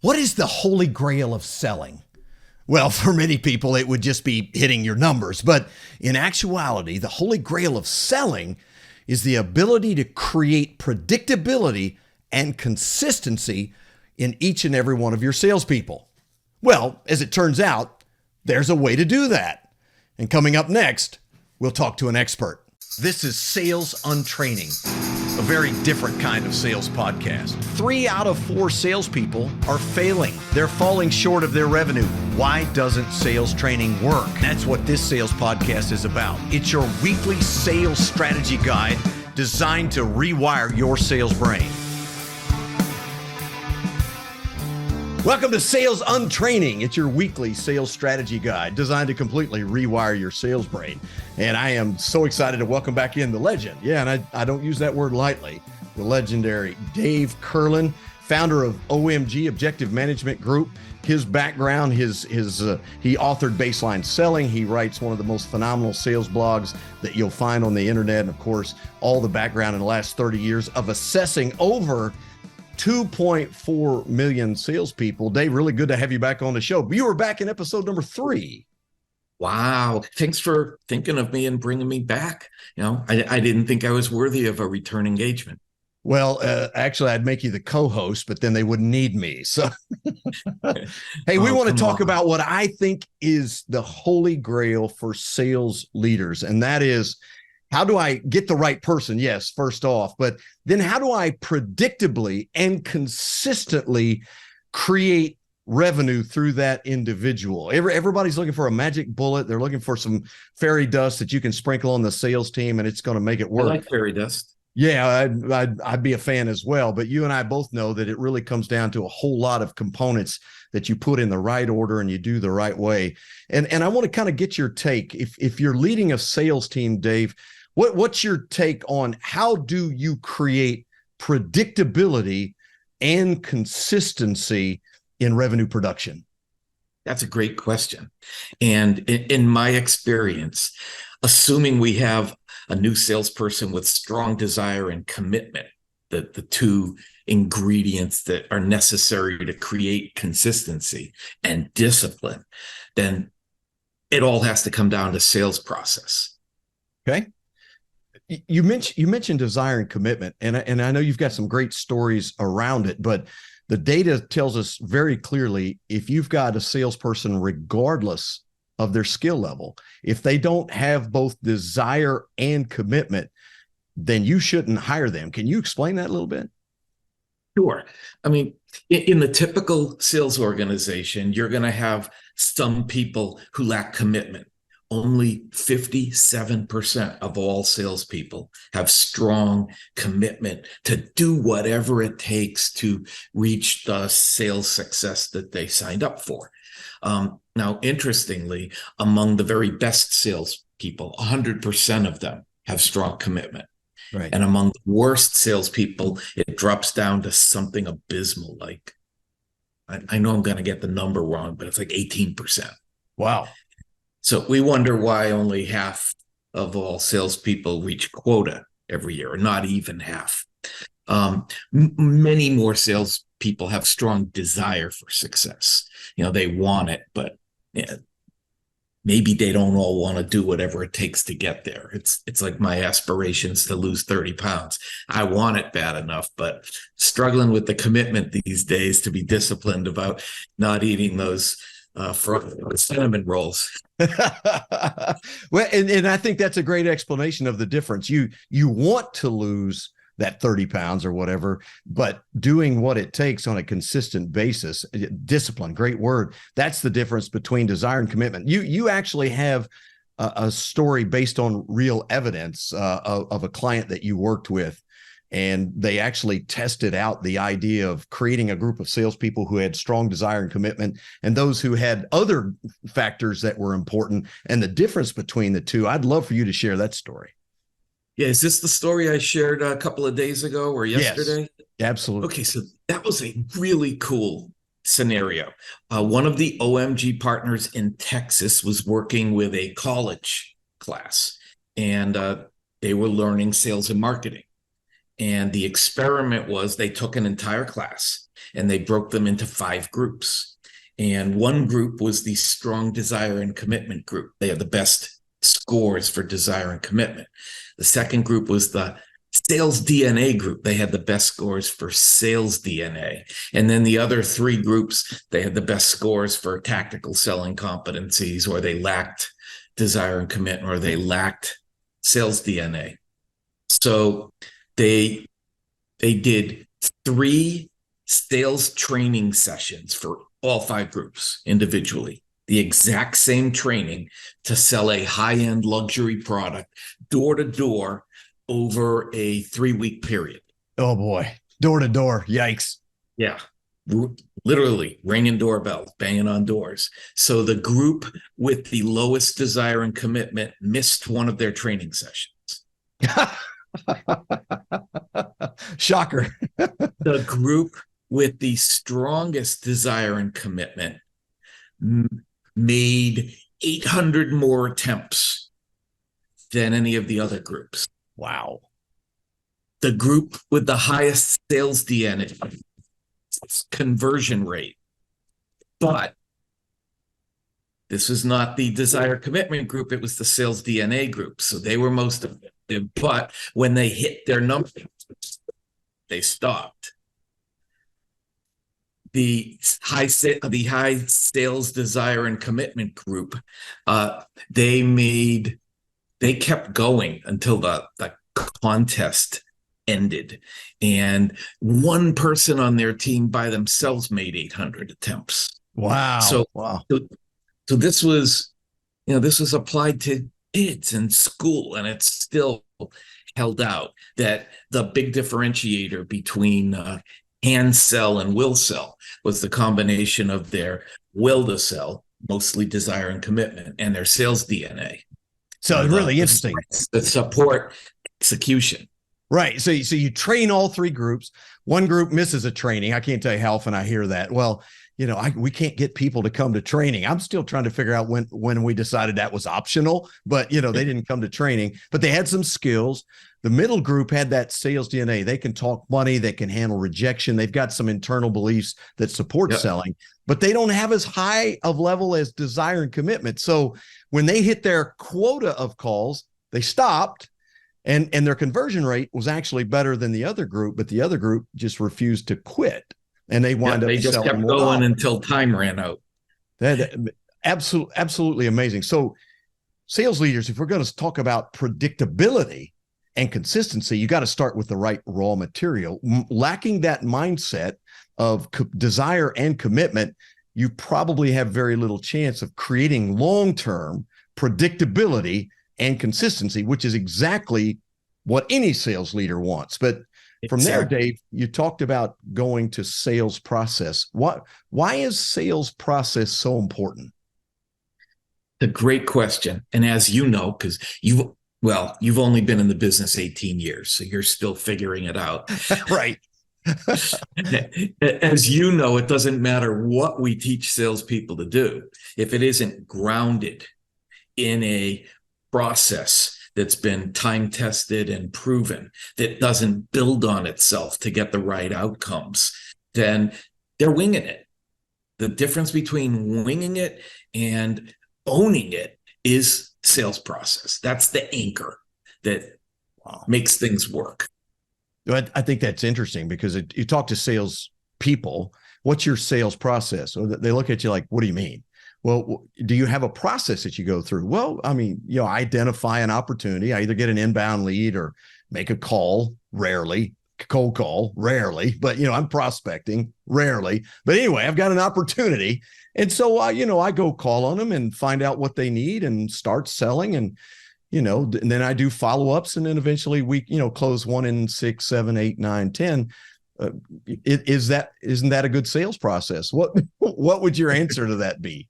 What is the holy grail of selling? Well, for many people, it would just be hitting your numbers. But in actuality, the holy grail of selling is the ability to create predictability and consistency in each and every one of your salespeople. Well, as it turns out, there's a way to do that. And coming up next, we'll talk to an expert. This is Sales Untraining, a very different kind of sales podcast. 3 out of 4 salespeople are failing. They're falling short of their revenue. Why doesn't sales training work? That's what this sales podcast is about. It's your weekly sales strategy guide designed to rewire your sales brain. Welcome to Sales Untraining. It's your weekly sales strategy guide designed to completely rewire your sales brain. And I am so excited to welcome back in the legend. Yeah, and I don't use that word lightly. The legendary Dave Kurlan, founder of OMG, Objective Management Group. His background, he authored Baseline Selling. He writes one of the most phenomenal sales blogs that you'll find on the internet. And of course, all the background in the last 30 years of assessing over 2.4 million salespeople. Dave, really good to have you back on the show. You were back in episode number 3. Wow. Thanks for thinking of me and bringing me back. I didn't think I was worthy of a return engagement. Well, actually, I'd make you the co-host, but then they wouldn't need me. So, hey, we want to talk about what I think is the holy grail for sales leaders, and that is, how do I get the right person? Yes, first off, but then how do I predictably and consistently create revenue through that individual? Everybody's looking for a magic bullet. They're looking for some fairy dust that you can sprinkle on the sales team and it's going to make it work. I like fairy dust. Yeah, I'd be a fan as well. But you and I both know that it really comes down to a whole lot of components that you put in the right order and you do the right way. And I want to kind of get your take. If you're leading a sales team, Dave, what's your take on how do you create predictability and consistency in revenue production? That's a great question. And in my experience, assuming we have a new salesperson with strong desire and commitment, the two ingredients that are necessary to create consistency and discipline, then it all has to come down to sales process. Okay. You mentioned desire and commitment, and I know you've got some great stories around it, but the data tells us very clearly, if you've got a salesperson, regardless of their skill level, if they don't have both desire and commitment, then you shouldn't hire them. Can you explain that a little bit? Sure. I mean, in the typical sales organization, you're going to have some people who lack commitment. Only 57% of all salespeople have strong commitment to do whatever it takes to reach the sales success that they signed up for. Now, interestingly, among the very best salespeople, 100% of them have strong commitment. Right. And among the worst salespeople, it drops down to something abysmal. Like, I know I'm going to get the number wrong, but it's like 18%. Wow. So we wonder why only half of all salespeople reach quota every year, or not even half. Many more salespeople have strong desire for success. They want it, but maybe they don't all want to do whatever it takes to get there. It's like my aspirations to lose 30 pounds. I want it bad enough, but struggling with the commitment these days to be disciplined about not eating those cinnamon rolls. Well, and I think that's a great explanation of the difference. You want to lose that 30 pounds or whatever, but doing what it takes on a consistent basis, discipline, great word. That's the difference between desire and commitment. You actually have a story based on real evidence of a client that you worked with. And they actually tested out the idea of creating a group of salespeople who had strong desire and commitment and those who had other factors that were important, and the difference between the two. I'd love for you to share that story. Yeah. Is this the story I shared a couple of days ago or yesterday? Yes, absolutely. Okay. So that was a really cool scenario. One of the OMG partners in Texas was working with a college class, and they were learning sales and marketing. And the experiment was they took an entire class and they broke them into 5 groups. And one group was the strong desire and commitment group. They had the best scores for desire and commitment. The second group was the sales DNA group. They had the best scores for sales DNA. And then the other 3 groups, they had the best scores for tactical selling competencies, or they lacked desire and commitment, or they lacked sales DNA. So they did 3 sales training sessions for all 5 groups individually, the exact same training to sell a high-end luxury product door to door over a 3-week period. Oh boy, door to door. Yikes. Yeah. Literally ringing doorbells, banging on doors. So the group with the lowest desire and commitment missed one of their training sessions. Shocker. The group with the strongest desire and commitment made 800 more attempts than any of the other groups. Wow. The group with the highest sales DNA conversion rate. But this is not the desire commitment group. It was the sales DNA group. So they were most effective. But when they hit their numbers, they stopped. The high sales desire and commitment group, they kept going until the contest ended, and one person on their team by themselves made 800 attempts. Wow. So this was applied to kids in school, and it's still held out that the big differentiator between hand sell and will sell was the combination of their will to sell, mostly desire and commitment, and their sales DNA. So really interesting. The support execution. Right. So you train all 3 groups. One group misses a training. I can't tell you how often I hear that. Well, we can't get people to come to training. I'm still trying to figure out when we decided that was optional, but they didn't come to training, but they had some skills. The middle group had that sales DNA. They can talk money. They can handle rejection. They've got some internal beliefs that support selling, but they don't have as high of level as desire and commitment. So when they hit their quota of calls, they stopped, and their conversion rate was actually better than the other group, but the other group just refused to quit. And they wind up they just kept going until time ran out. That absolutely amazing. So sales leaders, if we're going to talk about predictability and consistency, you got to start with the right raw material. Lacking that mindset of desire and commitment, you probably have very little chance of creating long-term predictability and consistency, which is exactly what any sales leader wants. But from there, Dave, you talked about going to sales process. Why is sales process so important? A great question. And as you know, because you've only been in the business 18 years, so you're still figuring it out. Right. As you know, it doesn't matter what we teach salespeople to do. If it isn't grounded in a process that's been time tested and proven, that doesn't build on itself to get the right outcomes, then they're winging it. The difference between winging it and owning it is sales process. That's the anchor that makes things work. I think that's interesting because you talk to sales people, what's your sales process? So they look at you like, what do you mean? Well, do you have a process that you go through? Well, I mean, identify an opportunity. I either get an inbound lead or make a call, rarely, cold call, rarely, but, I'm prospecting, rarely. But anyway, I've got an opportunity. And so, I go call on them and find out what they need and start selling. And, and then I do follow-ups, and then eventually we, close 1 in 6, 7, 8, 9, 10. Isn't that a good sales process? What would your answer to that be?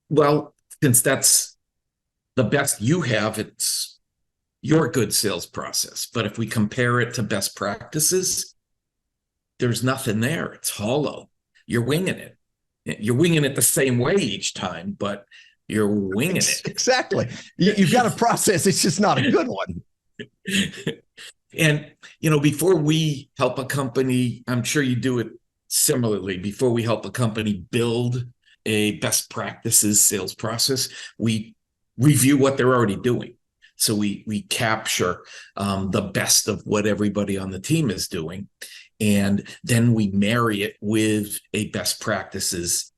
Well, since that's the best you have, it's your good sales process. But if we compare it to best practices, there's nothing there. It's hollow. You're winging it. You're winging it the same way each time, but you're winging it. Exactly. You've got a process. It's just not a good one. And, before we help a company, I'm sure you do it similarly. Before we help a company build a best practices sales process, we review what they're already doing. So we capture the best of what everybody on the team is doing. And then we marry it with a best practices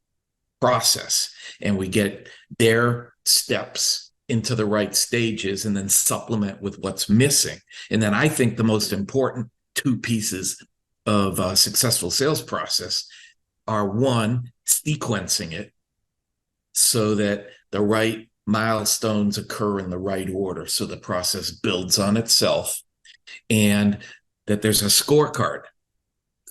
process, and we get their steps into the right stages and then supplement with what's missing. And then I think the most important two pieces of a successful sales process are, one, sequencing it so that the right milestones occur in the right order, so the process builds on itself, and that there's a scorecard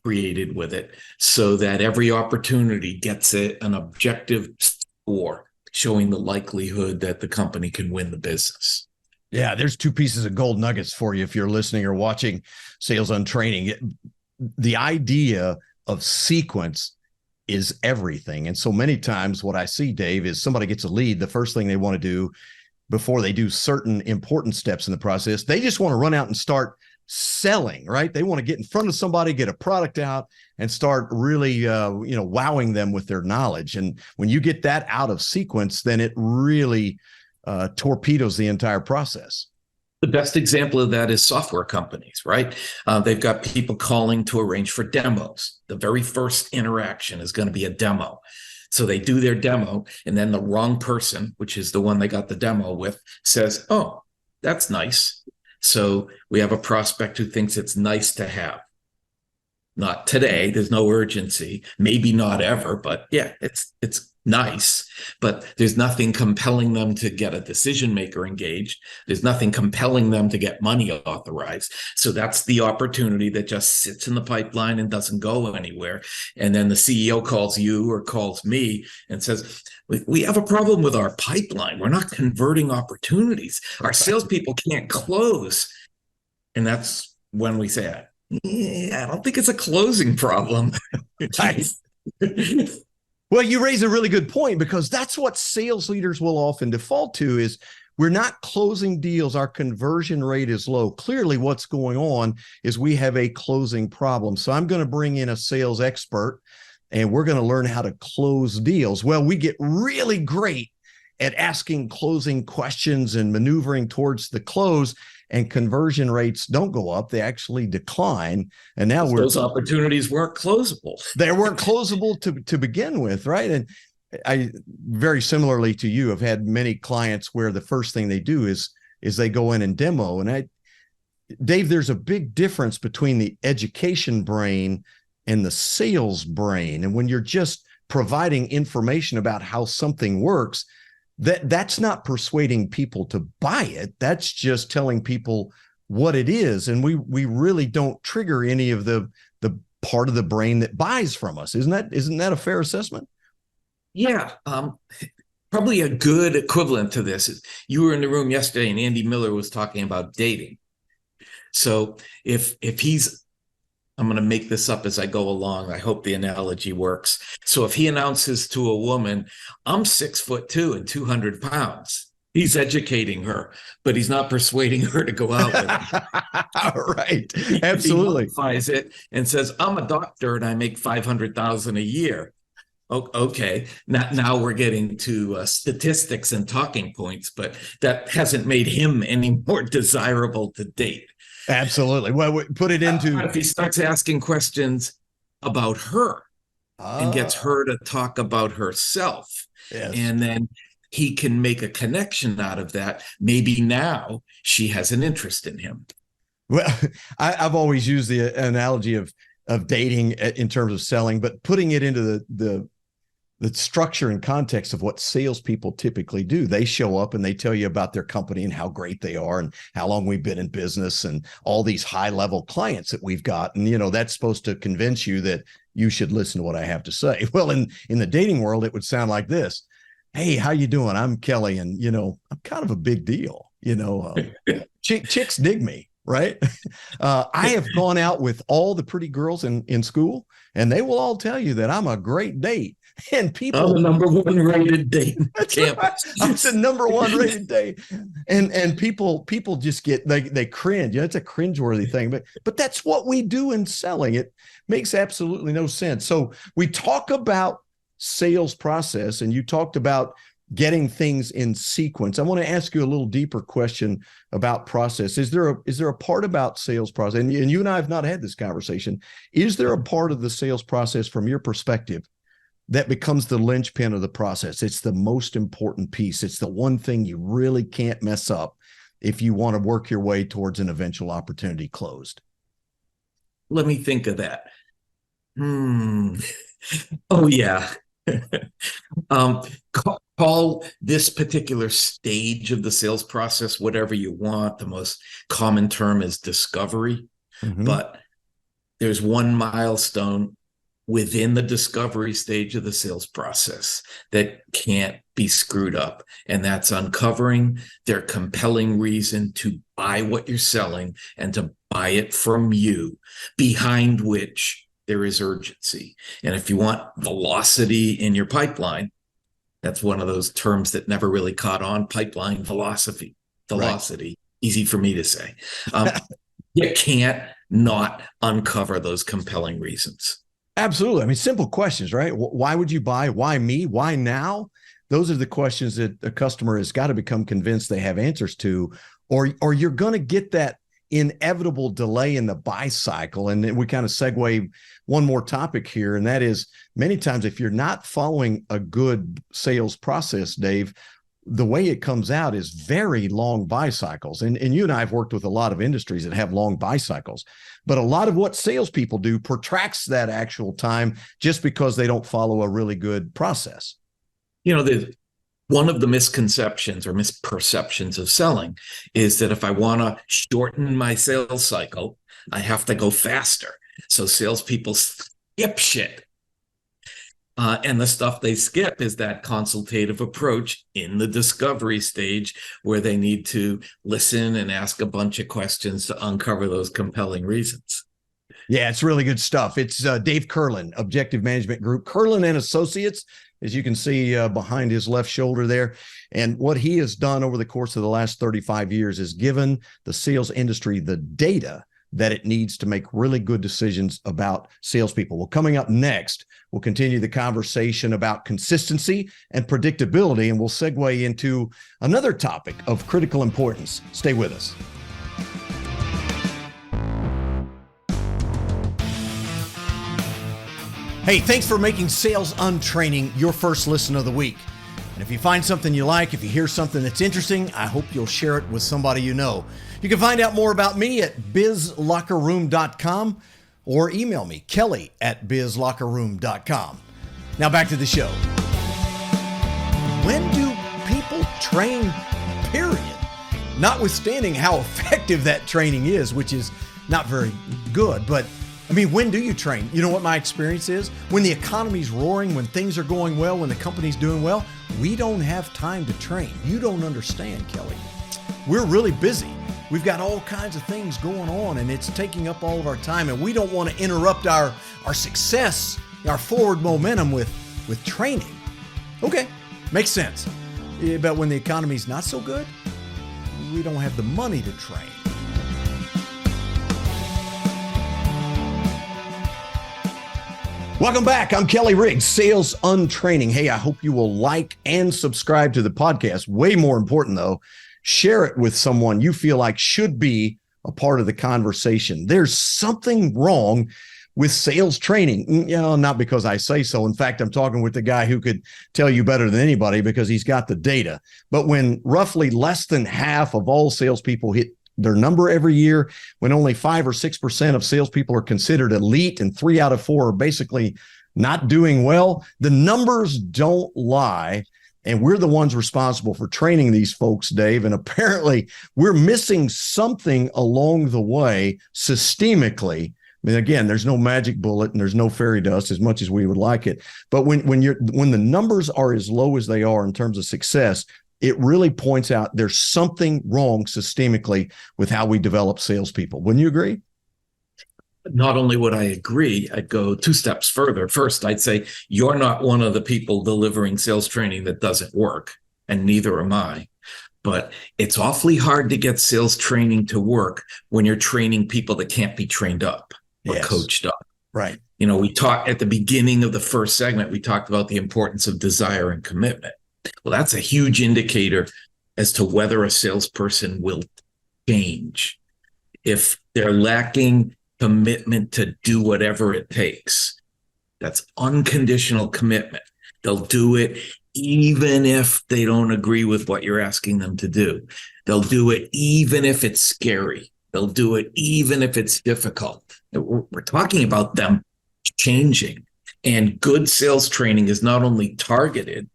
created with it so that every opportunity gets an objective score showing the likelihood that the company can win the business. Yeah, there's two pieces of gold nuggets for you if you're listening or watching Sales Untraining. The idea of sequence is everything. And so many times what I see, Dave, is somebody gets a lead. The first thing they want to do before they do certain important steps in the process, they just want to run out and start selling, right? They want to get in front of somebody, get a product out, and start really, wowing them with their knowledge. And when you get that out of sequence, then it really torpedoes the entire process. The best example of that is software companies, right? They've got people calling to arrange for demos. The very first interaction is going to be a demo. So they do their demo, and then the wrong person, which is the one they got the demo with, says, "Oh, that's nice." So we have a prospect who thinks it's nice to have. Not today, there's no urgency, maybe not ever, but yeah, it's nice, but there's nothing compelling them to get a decision maker engaged. There's nothing compelling them to get money authorized. So that's the opportunity that just sits in the pipeline and doesn't go anywhere. And then the CEO calls you or calls me and says, "We have a problem with our pipeline. We're not converting opportunities. Our salespeople can't close." And that's when we say, "Yeah, I don't think it's a closing problem." Well, you raise a really good point, because that's what sales leaders will often default to is we're not closing deals. Our conversion rate is low. Clearly, what's going on is we have a closing problem. So I'm going to bring in a sales expert and we're going to learn how to close deals. Well, we get really great at asking closing questions and maneuvering towards the close, and conversion rates don't go up. They actually decline. And now those opportunities weren't closable. They weren't closable to begin with, right? And I, very similarly to you, have had many clients where the first thing they do is they go in and demo. And Dave, there's a big difference between the education brain and the sales brain. And when you're just providing information about how something works, that's not persuading people to buy it. That's just telling people what it is. And we really don't trigger any of the part of the brain that buys from us. Isn't that a fair assessment? Yeah. Probably a good equivalent to this is you were in the room yesterday and Andy Miller was talking about dating. So if he's, I'm going to make this up as I go along. I hope the analogy works. So if he announces to a woman, "I'm 6'2" and 200 pounds," he's educating her, but he's not persuading her to go out with him. Right. Absolutely. He modifies it and says, "I'm a doctor and I make $500,000 a year." Okay. Now we're getting to statistics and talking points, but that hasn't made him any more desirable to date. Absolutely. Well, put it into if he starts asking questions about her and gets her to talk about herself, yes. And then he can make a connection out of that. Maybe now she has an interest in him. Well, I've always used the analogy of dating in terms of selling, but putting it into the structure and context of what salespeople typically do. They show up and they tell you about their company and how great they are and how long we've been in business and all these high-level clients that we've got. And, that's supposed to convince you that you should listen to what I have to say. Well, in the dating world, it would sound like this. "Hey, how you doing? I'm Kelly. And, I'm kind of a big deal. Chicks dig me." right? I have gone out with all the pretty girls in school, and they will all tell you that I'm a great date. And people, I'm the number one rated date on campus. I'm the number one rated date. And people just they cringe. It's a cringeworthy thing, but that's what we do in selling. It makes absolutely no sense. So we talk about sales process, and you talked about getting things in sequence. I want to ask you a little deeper question about process. Is there a part about sales process, and you and I have not had this conversation, is there a part of the sales process from your perspective that becomes the linchpin of the process? It's the most important piece. It's the one thing you really can't mess up if you want to work your way towards an eventual opportunity closed. Let me think of that. Oh, yeah. Call this particular stage of the sales process whatever you want. The most common term is discovery, but there's one milestone within the discovery stage of the sales process that can't be screwed up, and that's uncovering their compelling reason to buy what you're selling and to buy it from you, behind which there is urgency. And if you want velocity in your pipeline, that's one of those terms that never really caught on, pipeline velocity, right. Easy for me to say. You can't not uncover those compelling reasons. Absolutely. I mean, simple questions, right? Why would you buy? Why me? Why now? Those are the questions that a customer has got to become convinced they have answers to, or you're going to get that inevitable delay in the buy cycle. And then we kind of segue one more topic here, and that is many times if you're not following a good sales process, Dave, the way it comes out is very long buy cycles. And you and I have worked with a lot of industries that have long buy cycles, but a lot of what salespeople do protracts that actual time just because they don't follow a really good process. You know, one of the misconceptions or misperceptions of selling is that if I want to shorten my sales cycle, I have to go faster. So salespeople skip shit. And the stuff they skip is that consultative approach in the discovery stage where they need to listen and ask a bunch of questions to uncover those compelling reasons. Yeah, it's really good stuff. It's Dave Kurlan, Objective Management Group, Kurlan and Associates, as you can see behind his left shoulder there. And what he has done over the course of the last 35 years is given the sales industry the data that it needs to make really good decisions about salespeople. Well, coming up next, we'll continue the conversation about consistency and predictability, and we'll segue into another topic of critical importance. Stay with us. Hey, thanks for making Sales Untraining your first listen of the week. And if you find something you like, if you hear something that's interesting, I hope you'll share it with somebody you know. You can find out more about me at bizlockerroom.com or email me, kelly@bizlockerroom.com. Now back to the show. When do people train, period? Notwithstanding how effective that training is, which is not very good, but I mean, when do you train? You know what my experience is? When the economy's roaring, when things are going well, when the company's doing well, we don't have time to train. You don't understand, Kelly. We're really busy. We've got all kinds of things going on, and it's taking up all of our time, and we don't want to interrupt our success, our forward momentum with training. Okay, makes sense. But when the economy's not so good, we don't have the money to train. Welcome back. I'm Kelly Riggs, Sales Untraining. Hey, I hope you will like and subscribe to the podcast. Way more important, though, share it with someone you feel like should be a part of the conversation. There's something wrong with sales training. You know, not because I say so. In fact, I'm talking with the guy who could tell you better than anybody because he's got the data. But when roughly less than half of all salespeople hit their number every year, when only 5 or 6% of salespeople are considered elite and 3 out of 4 are basically not doing well, the numbers don't lie. And we're the ones responsible for training these folks, Dave. And apparently we're missing something along the way systemically. I mean, again, there's no magic bullet and there's no fairy dust as much as we would like it. But when the numbers are as low as they are in terms of success, it really points out there's something wrong systemically with how we develop salespeople. Wouldn't you agree? Not only would I agree, I'd go two steps further. First, I'd say you're not one of the people delivering sales training that doesn't work, and neither am I. But it's awfully hard to get sales training to work when you're training people that can't be trained up or coached up. Right. We talked at the beginning of the first segment, we talked about the importance of desire and commitment. Well, that's a huge indicator as to whether a salesperson will change. If they're lacking commitment to do whatever it takes, that's unconditional commitment. They'll do it even if they don't agree with what you're asking them to do. They'll do it even if it's scary. They'll do it even if it's difficult. We're talking about them changing. And good sales training is not only targeted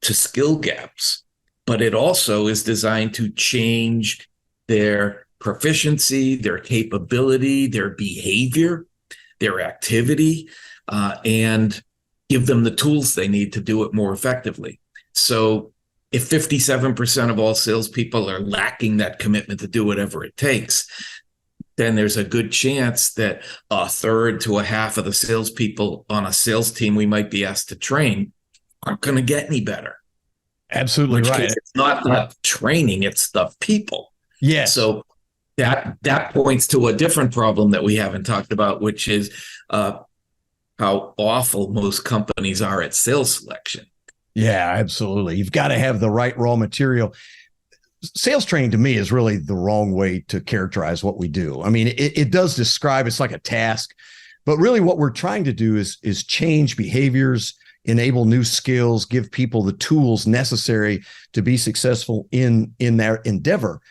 to skill gaps, but it also is designed to change their proficiency, their capability, their behavior, their activity, and give them the tools they need to do it more effectively. So if 57% of all salespeople are lacking that commitment to do whatever it takes, then there's a good chance that a third to a half of the salespeople on a sales team we might be asked to train aren't going to get any better. Absolutely right. It's not the training, it's the people. Yes. So that points to a different problem that we haven't talked about, which is how awful most companies are at sales selection. Yeah, absolutely. You've got to have the right raw material. Sales training to me is really the wrong way to characterize what we do. I mean, it does describe, it's like a task, but really what we're trying to do is change behaviors, enable new skills, give people the tools necessary to be successful in their endeavor.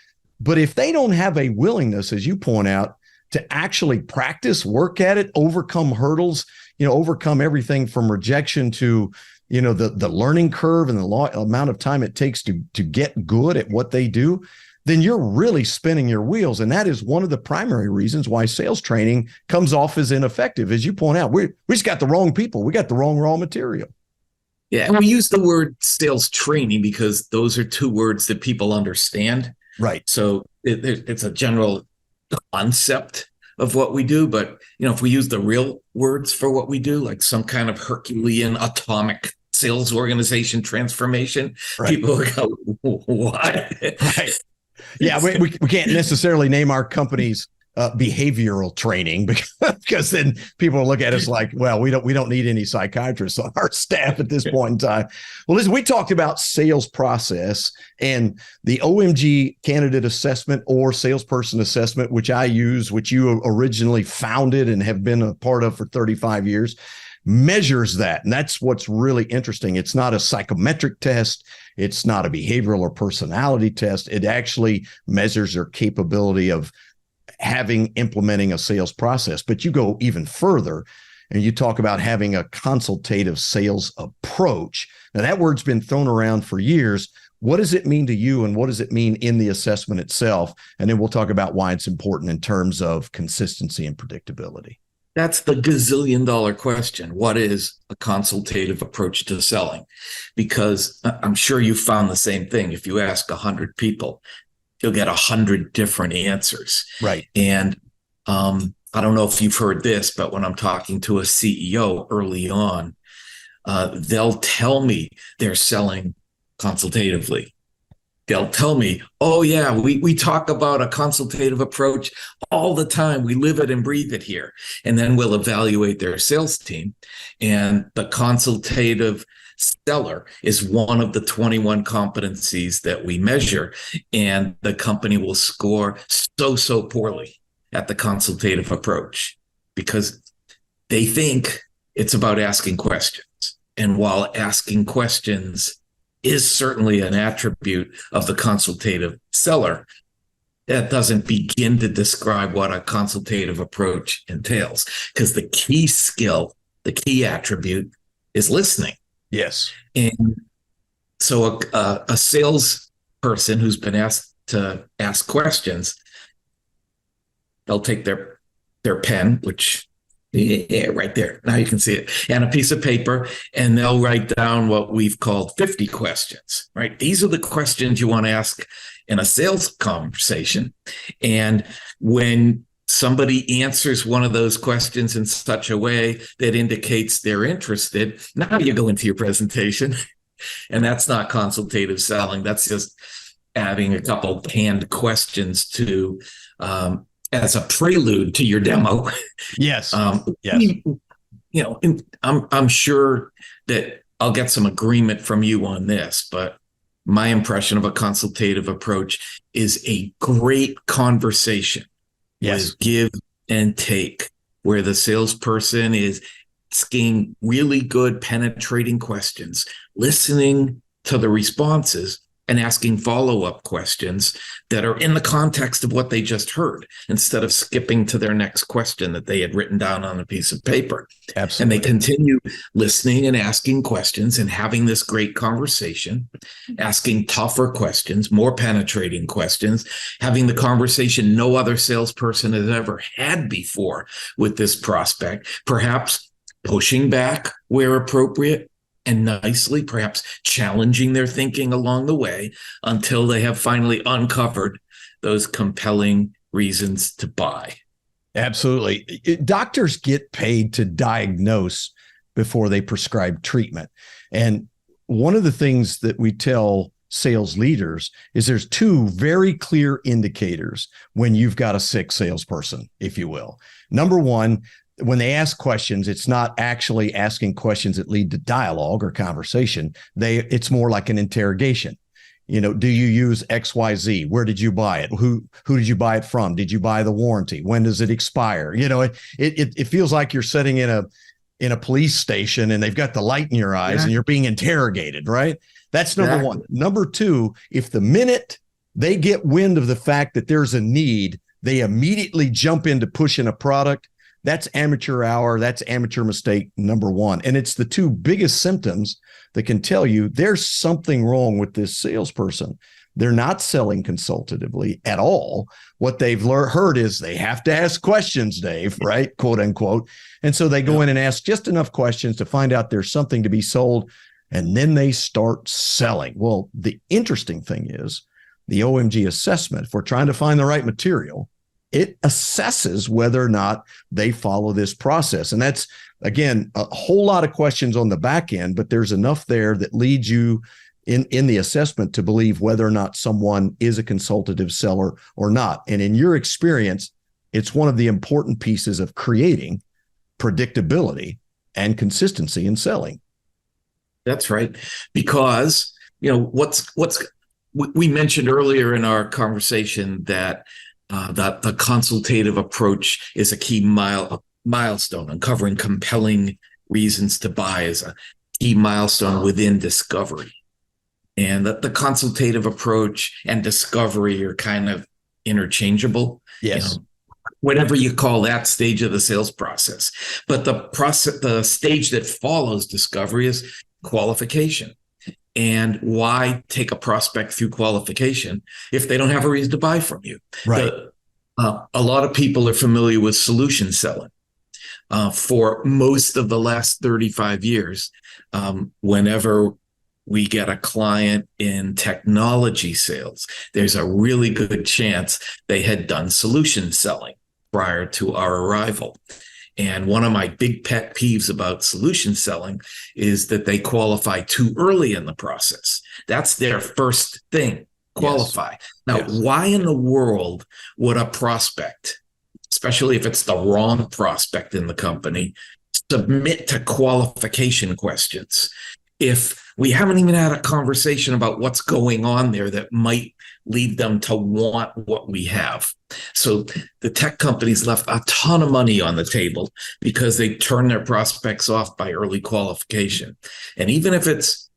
But if they don't have a willingness, as you point out, to actually practice, work at it, overcome hurdles, overcome everything from rejection to, the learning curve and the amount of time it takes to get good at what they do, then you're really spinning your wheels. And that is one of the primary reasons why sales training comes off as ineffective. As you point out, we just got the wrong people. We got the wrong raw material. Yeah. And we use the word sales training because those are two words that people understand. Right. So it's a general concept of what we do. But, if we use the real words for what we do, like some kind of Herculean atomic sales organization transformation, right, people will go, what? Right. Yeah, we can't necessarily name our companies behavioral training because then people will look at us like, well, we don't need any psychiatrists on our staff at this point in time. Well, listen, we talked about sales process and the OMG candidate assessment or salesperson assessment, which I use, which you originally founded and have been a part of for 35 years, measures that. And that's what's really interesting. It's not a psychometric test. It's not a behavioral or personality test. It actually measures their capability of implementing a sales process. But you go even further and you talk about having a consultative sales approach. Now that word's been thrown around for years. What does it mean to you and what does it mean in the assessment itself? And then we'll talk about why it's important in terms of consistency and predictability. That's the gazillion-dollar question. What is a consultative approach to selling? Because I'm sure you found the same thing. If you ask 100 people, you'll get 100 different answers. Right. And I don't know if you've heard this, but when I'm talking to a CEO early on, they'll tell me they're selling consultatively. They'll tell me, oh, yeah, we talk about a consultative approach all the time. We live it and breathe it here. And then we'll evaluate their sales team. And the consultative seller is one of the 21 competencies that we measure. And the company will score so poorly at the consultative approach because they think it's about asking questions. And while asking questions is certainly an attribute of the consultative seller, that doesn't begin to describe what a consultative approach entails, because the key skill, the key attribute is listening. Yes. And so a salesperson who's been asked to ask questions, they'll take their pen, which Yeah, right there. Now you can see it. And a piece of paper, and they'll write down what we've called 50 questions, right? These are the questions you want to ask in a sales conversation. And when somebody answers one of those questions in such a way that indicates they're interested, now you go into your presentation. And that's not consultative selling. That's just adding a couple canned questions to as a prelude to your demo. Yes. Yes. I'm sure that I'll get some agreement from you on this, but my impression of a consultative approach is a great conversation. Yes. With give and take, where the salesperson is asking really good penetrating questions, listening to the responses, and asking follow-up questions that are in the context of what they just heard, instead of skipping to their next question that they had written down on a piece of paper. Absolutely. And they continue listening and asking questions and having this great conversation, asking tougher questions, more penetrating questions, having the conversation no other salesperson has ever had before with this prospect, perhaps pushing back where appropriate, and nicely, perhaps challenging their thinking along the way until they have finally uncovered those compelling reasons to buy. Absolutely. Doctors get paid to diagnose before they prescribe treatment. And one of the things that we tell sales leaders is there's two very clear indicators when you've got a sick salesperson, if you will. Number one, when they ask questions, it's not actually asking questions that lead to dialogue or conversation. It's more like an interrogation. Do you use XYZ? Where did you buy it? Who did you buy it from? Did you buy the warranty? When does it expire? It feels like you're sitting in a police station and they've got the light in your eyes and you're being interrogated, right? That's number one. Number two, if the minute they get wind of the fact that there's a need, they immediately jump into pushing a product. That's amateur hour. That's amateur mistake number one. And it's the two biggest symptoms that can tell you there's something wrong with this salesperson. They're not selling consultatively at all. What they've heard is they have to ask questions, Dave, right? Quote unquote. And so they go in and ask just enough questions to find out there's something to be sold. And then they start selling. Well, the interesting thing is the OMG assessment, if we're trying to find the right material, it assesses whether or not they follow this process. And that's, again, a whole lot of questions on the back end, but there's enough there that leads you in the assessment to believe whether or not someone is a consultative seller or not. And in your experience, it's one of the important pieces of creating predictability and consistency in selling. That's right. Because, we mentioned earlier in our conversation that the consultative approach is a key milestone. Uncovering compelling reasons to buy is a key milestone within discovery. And the consultative approach and discovery are kind of interchangeable. Yes. Whatever you call that stage of the sales process. But the stage that follows discovery is qualification. And why take a prospect through qualification if they don't have a reason to buy from you? Right. A lot of people are familiar with solution selling. For most of the last 35 years, whenever we get a client in technology sales, there's a really good chance they had done solution selling prior to our arrival. And one of my big pet peeves about solution selling is that they qualify too early in the process. That's their first thing, qualify. Yes. Now, why in the world would a prospect, especially if it's the wrong prospect in the company, submit to qualification questions if we haven't even had a conversation about what's going on there that might lead them to want what we have? So the tech companies left a ton of money on the table because they turned their prospects off by early qualification. And even if it's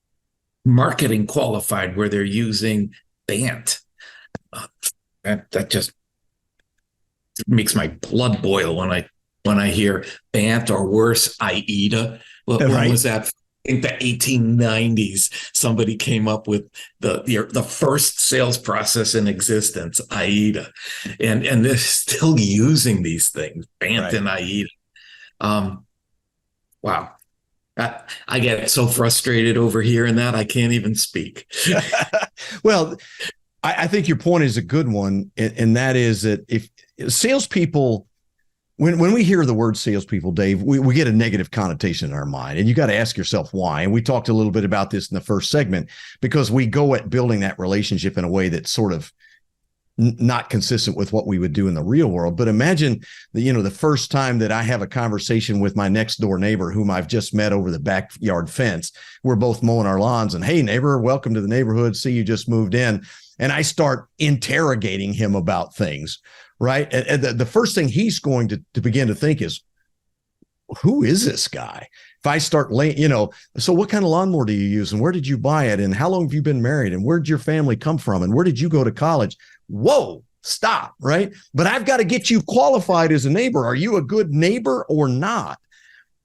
marketing qualified where they're using BANT, that just makes my blood boil when I hear BANT, or worse, AIDA. When was that? In the 1890s, somebody came up with the first sales process in existence, AIDA, and they're still using these things, BANT and AIDA. Wow. I get so frustrated over hearing that I can't even speak. Well, I think your point is a good one, and that is that if salespeople, when we hear the word salespeople, Dave, we get a negative connotation in our mind, and you got to ask yourself why. And we talked a little bit about this in the first segment, because we go at building that relationship in a way that's sort of not consistent with what we would do in the real world. But imagine the first time that I have a conversation with my next door neighbor whom I've just met over the backyard fence. We're both mowing our lawns, and hey, neighbor, welcome to the neighborhood. See, you just moved in. And I start interrogating him about things, right? And the first thing he's going to begin to think is, who is this guy? If I start so what kind of lawnmower do you use, and where did you buy it, and how long have you been married, and where'd your family come from, and where did you go to college? Whoa, stop, right? But I've got to get you qualified as a neighbor. Are you a good neighbor or not?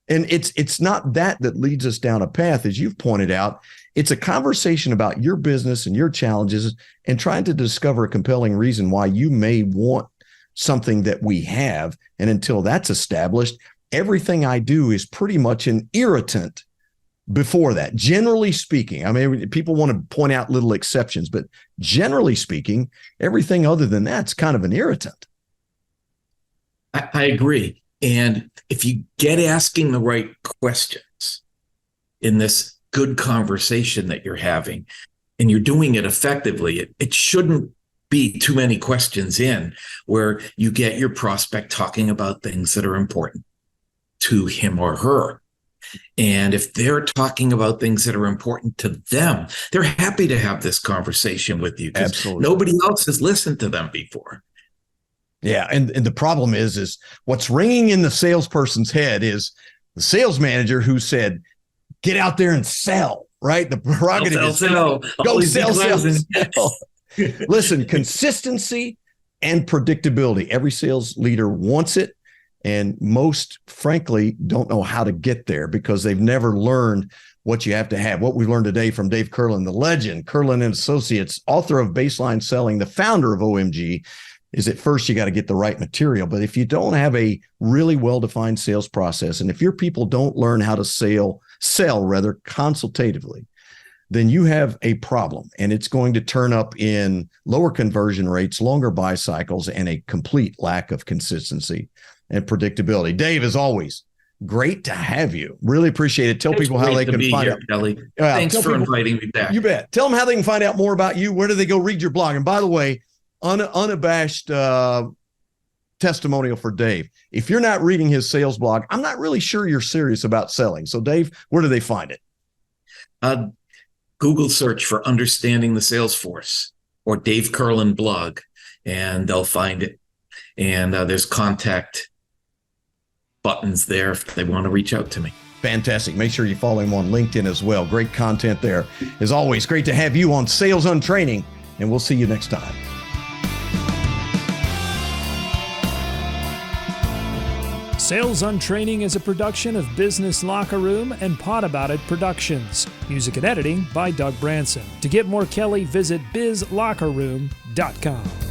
And it's not that leads us down a path, as you've pointed out. It's a conversation about your business and your challenges, and trying to discover a compelling reason why you may want something that we have. And until that's established, everything I do is pretty much an irritant before that. Generally speaking, I mean, people want to point out little exceptions, but generally speaking, everything other than that's kind of an irritant. I agree. And if you get asking the right questions in this good conversation that you're having, and you're doing it effectively, it shouldn't be too many questions in where you get your prospect talking about things that are important to him or her. And if they're talking about things that are important to them, they're happy to have this conversation with you, because nobody else has listened to them before. Yeah. And the problem is what's ringing in the salesperson's head is the sales manager who said, get out there and sell, right? The prerogative is go sell. Listen, consistency and predictability. Every sales leader wants it. And most, frankly, don't know how to get there because they've never learned what you have to have. What we learned today from Dave Kurlan, the legend, Kurlan and Associates, author of Baseline Selling, the founder of OMG, is at first you got to get the right material. But if you don't have a really well-defined sales process, and if your people don't learn how to sell consultatively, then you have a problem, and it's going to turn up in lower conversion rates, longer buy cycles, and a complete lack of consistency and predictability. Dave, as always, great to have you. Really appreciate it. Tell people how they can find out. Kelly. Thanks for inviting me back. You bet. Tell them how they can find out more about you. Where do they go read your blog? And by the way, unabashed testimonial for Dave. If you're not reading his sales blog, I'm not really sure you're serious about selling. So Dave, where do they find it? Google search for Understanding the Salesforce or Dave Kurlan blog, and they'll find it. And there's contact buttons there if they want to reach out to me. Fantastic. Make sure you follow him on LinkedIn as well. Great content there. As always, great to have you on Sales Untraining, and we'll see you next time. Sales Untraining is a production of Business Locker Room and Pod About It Productions. Music and editing by Doug Branson. To get more Kelly, visit bizlockerroom.com.